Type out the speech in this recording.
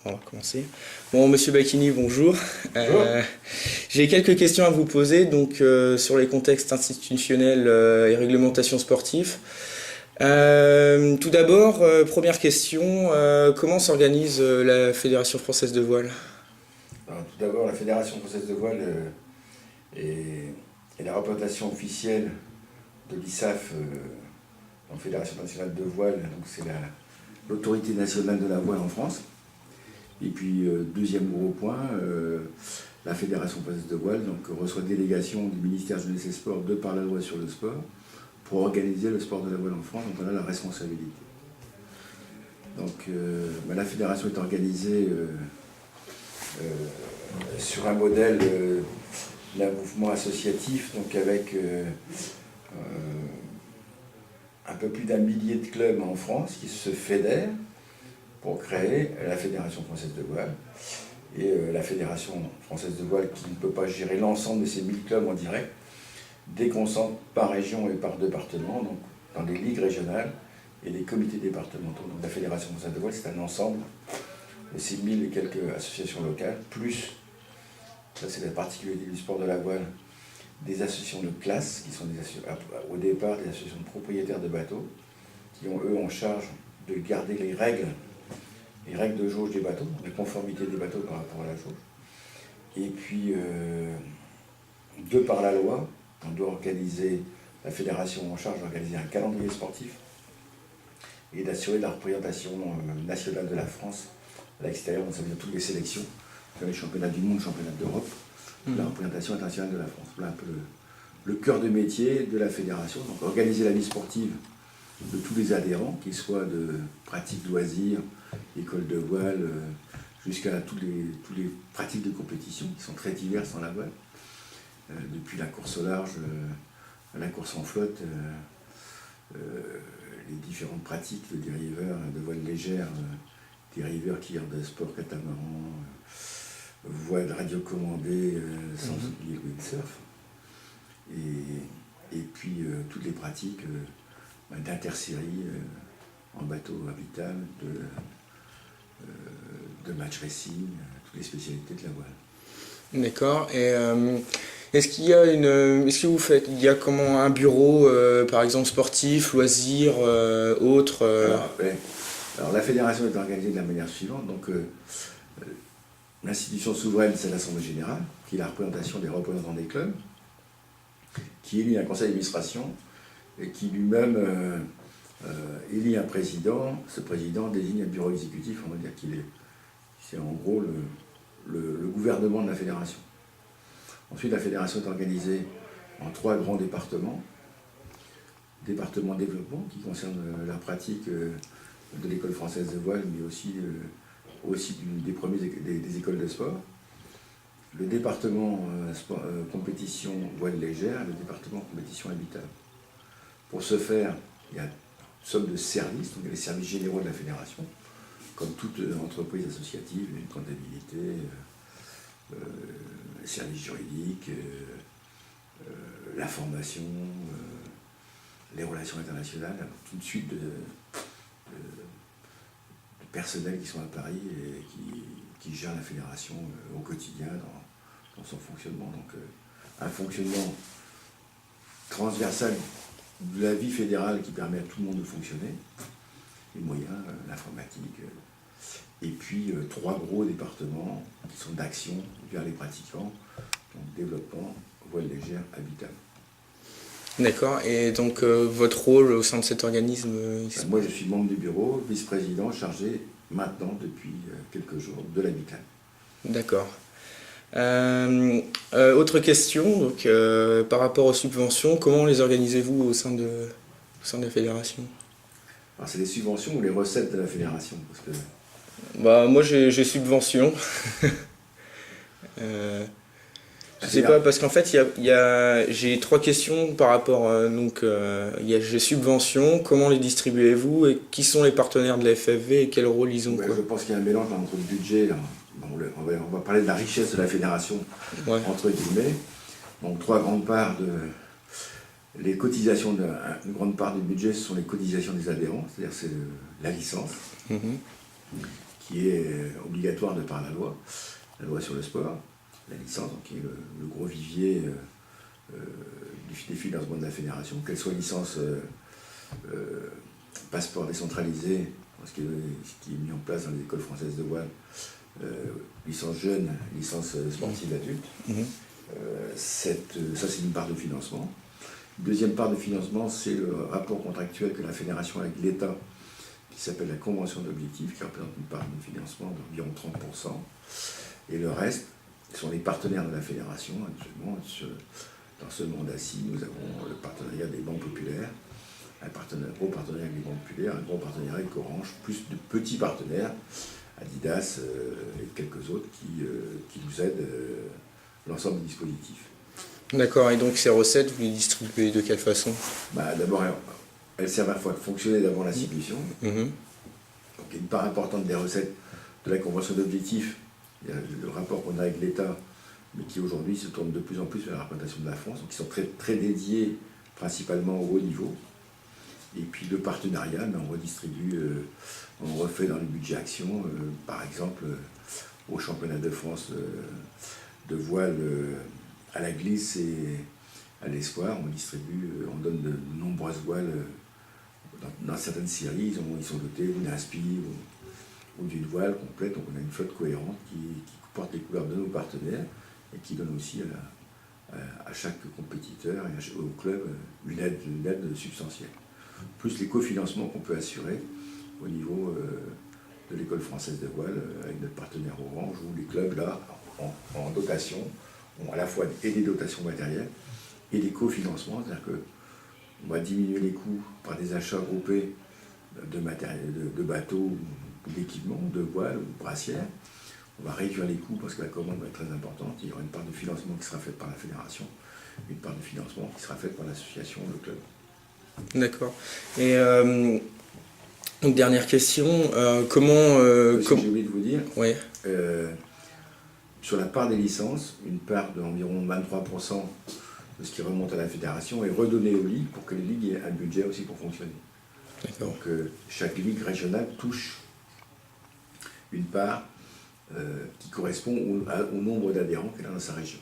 On va commencer. Bon, Monsieur Bacchini, bonjour. Bonjour. J'ai quelques questions à vous poser sur les contextes institutionnels et réglementations sportives. Tout d'abord, première question, comment s'organise la Fédération française de voile? Alors, tout d'abord, la Fédération française de voile est la représentation officielle de l'ISAF, en Fédération nationale de voile, donc c'est l'autorité nationale de la voile en France. Et puis, deuxième gros point, la Fédération française de voile donc, reçoit délégation du ministère Jeunesse et Sport de par la loi sur le sport pour organiser le sport de la voile en France, donc on a la responsabilité. Donc, la fédération est organisée sur un modèle d'un mouvement associatif, donc avec un peu plus d'un millier de clubs en France qui se fédèrent pour créer la Fédération française de voile. Et la Fédération française de voile qui ne peut pas gérer l'ensemble de ces 1000 clubs en direct, déconcentre par région et par département, donc dans des ligues régionales et des comités départementaux. Donc la Fédération française de voile, c'est un ensemble de ces 1000 et quelques associations locales, plus, ça c'est la particularité du sport de la voile, des associations de classe, qui sont au départ des associations de propriétaires de bateaux, qui ont eux en charge de garder les règles de jauge des bateaux, la conformité des bateaux par rapport à la jauge. Et puis, de par la loi, on doit organiser, la fédération en charge d'organiser un calendrier sportif et d'assurer la représentation nationale de la France à l'extérieur, donc ça veut dire toutes les sélections, les championnats du monde, championnats d'Europe, la représentation internationale de la France. Voilà un peu le cœur de métier de la fédération, donc organiser la vie sportive de tous les adhérents, qu'ils soient de pratiques loisirs, écoles de voile, jusqu'à toutes les pratiques de compétition qui sont très diverses dans la voile, depuis la course au large à la course en flotte, les différentes pratiques de dériveurs, de voile légère, dériveurs, tireurs de sport, catamaran, voile radiocommandée, sans oublier le windsurf, et puis toutes les pratiques d'intersérie en bateau habitable, de match racing, toutes les spécialités de la voile. D'accord. Et est-ce que vous faites, il y a comment un bureau, par exemple sportif, loisirs, autres Alors, la fédération est organisée de la manière suivante. Donc, l'institution souveraine, c'est l'Assemblée générale, qui est la représentation des représentants des clubs, qui élit un conseil d'administration et qui lui-même élit un président. Ce président désigne un bureau exécutif, on va dire c'est en gros le gouvernement de la fédération. Ensuite, la fédération est organisée en 3 grands départements. Département développement, qui concerne la pratique de l'école française de voile, mais aussi des écoles de sport. Le département compétition voile légère et le département compétition habitable. Pour ce faire, il y a une somme de services, donc il y a les services généraux de la fédération, comme toute entreprise associative, une comptabilité, les services juridiques, la formation, les relations internationales, toute une suite de personnels qui sont à Paris et qui gèrent la fédération au quotidien dans son fonctionnement. Donc un fonctionnement transversal de la vie fédérale qui permet à tout le monde de fonctionner, les moyens, l'informatique, et puis 3 gros départements qui sont d'action vers les pratiquants, donc développement, voile légère, habitable. D'accord. Et donc votre rôle au sein de cet organisme Moi je suis membre du bureau, vice-président chargé maintenant depuis quelques jours de l'habitat. D'accord. Autre question, donc, par rapport aux subventions, comment les organisez-vous au sein de la fédération? Alors c'est les subventions ou les recettes de la fédération parce que... Moi j'ai subvention. Je sais pas, parce qu'en fait j'ai 3 questions par rapport, j'ai subvention, comment les distribuez-vous et qui sont les partenaires de la FFV et quel rôle ils ont quoi? Je pense qu'il y a un mélange entre le budget, là. Bon, on va parler de la richesse de la fédération, entre guillemets. Donc 3 grandes parts les cotisations, une grande part du budget, ce sont les cotisations des adhérents, c'est-à-dire c'est la licence, qui est obligatoire de par la loi sur le sport, la licence, donc, qui est le gros vivier des financements de la fédération, qu'elle soit licence passeport décentralisé, ce qui est mis en place dans les écoles françaises de voile, licence jeune, licence sportive adulte. Ça, c'est une part de financement. Deuxième part de financement, c'est le rapport contractuel que la fédération a avec l'État, qui s'appelle la convention d'objectifs, qui représente une part de financement d'environ 30%. Et le reste sont les partenaires de la fédération. Actuellement, dans ce mandat-ci, nous avons le partenariat des banques populaires, un gros partenariat avec les banques populaires, un gros partenariat avec Orange, plus de petits partenaires, Adidas et quelques autres qui nous aident l'ensemble des dispositifs. D'accord, et donc ces recettes, vous les distribuez de quelle façon? D'abord, elles servent à fonctionner d'abord l'institution. Donc il y a une part importante des recettes de la convention d'objectifs. Il y a le rapport qu'on a avec l'État, mais qui aujourd'hui se tourne de plus en plus vers la représentation de la France, donc qui sont très, très dédiés principalement au haut niveau. Et puis le partenariat, on redistribue, on refait dans les budgets actions, par exemple au championnat de France de voile à la glisse et à l'espoir, on donne de nombreuses voiles dans certaines séries, ils sont dotés d'une inspi ou d'une voile complète, donc on a une flotte cohérente qui porte les couleurs de nos partenaires et qui donne aussi à chaque compétiteur et au club une aide substantielle. Plus les cofinancements qu'on peut assurer au niveau de l'école française de voile avec notre partenaire Orange, où les clubs là, en dotation, ont à la fois des dotations matérielles et des cofinancements, c'est-à-dire qu'on va diminuer les coûts par des achats groupés de matériel, de bateaux, d'équipements, de voiles ou de brassières. On va réduire les coûts parce que la commande va être très importante. Il y aura une part de financement qui sera faite par la fédération, une part de financement qui sera faite par l'association, le club. D'accord. Et donc dernière question, comment... J'ai oublié de vous dire, ouais. Sur la part des licences, une part d'environ 23% de ce qui remonte à la fédération est redonnée aux ligues pour que les ligues aient un budget aussi pour fonctionner. Donc chaque ligue régionale touche une part qui correspond au nombre d'adhérents qu'elle a dans sa région.